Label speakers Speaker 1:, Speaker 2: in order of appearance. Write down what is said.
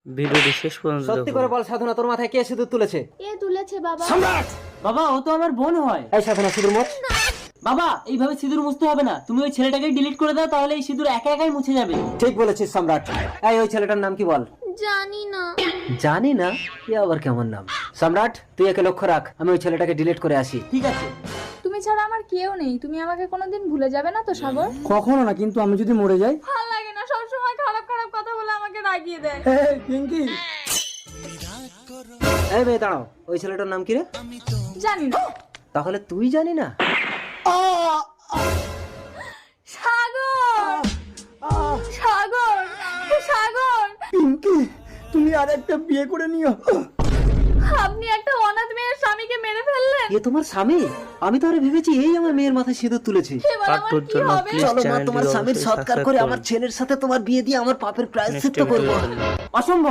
Speaker 1: ভিডিওটি শেষ পর্যন্ত
Speaker 2: সত্যি করে বল সাধনা, তোর মাথায় কে সিঁদুর তুলেছে?
Speaker 3: কে তুলেছে বাবা?
Speaker 2: সম্রাট!
Speaker 4: বাবা ও তো আমার বোন হয়।
Speaker 2: এই সাধনা, সিঁদুর মোছ।
Speaker 4: বাবা এইভাবে সিঁদুর মুছতে হবে না, তুমি ওই ছেলেটাকে ডিলিট করে দাও, তাহলে এই সিঁদুর একা একাই মুছে যাবে।
Speaker 2: ঠিক বলেছিস সম্রাট। এই ওই ছেলেটার নাম কি বল?
Speaker 3: জানি না।
Speaker 2: জানি না? এ আবার কেমন নাম? সম্রাট, তুই একে লক্ষ্য রাখ, আমি ওই ছেলেটাকে ডিলিট করে আসি।
Speaker 4: ঠিক আছে।
Speaker 5: তুমি ছাড়া আমার কেউ নেই, তুমি আমাকে কোনোদিন ভুলে যাবে না তো সাগর?
Speaker 6: কখনো না, কিন্তু আমি যদি মরে যাই?
Speaker 5: ভালো লাগে না, সবসময় খারাপ খারাপ কথা বলে আমাকে রাগিয়ে দেয়।
Speaker 6: এই পিঙ্কি,
Speaker 2: এই মেয়ে দাঁড়াও, ওই ছেলেটার নাম কি রে?
Speaker 5: জানি না।
Speaker 2: তাহলে তুই জানি না?
Speaker 5: সাগর, সাগর, সাগর,
Speaker 6: পিঙ্কি, তুমি আর একটা বিয়ে করে নিও।
Speaker 5: আপনি একটা অনাথ মেয়ের স্বামীকে মেরে ফেললেন।
Speaker 2: এ তোমার স্বামী? আমি তো আরে ভেবেছি এই আমার মেয়ের মাথায় সিঁদুর তুলেছে।
Speaker 5: এবার আমার
Speaker 1: পার্ট
Speaker 5: কি
Speaker 1: জন্য
Speaker 5: হবে?
Speaker 1: প্লিজ
Speaker 2: চলো মা,
Speaker 1: চ্যানেলটি
Speaker 2: তোমার স্বামীর
Speaker 1: অবশ্যই
Speaker 2: সৎকার
Speaker 1: সাবস্ক্রাইব
Speaker 2: করে
Speaker 1: করুন।
Speaker 2: আমার ছেলের সাথে তোমার বিয়ে দিয়ে আমার পাপের প্রায়শ্চিত্ত
Speaker 1: নেক্সট
Speaker 2: করবো।
Speaker 1: ভিডিও
Speaker 4: অসম্ভব।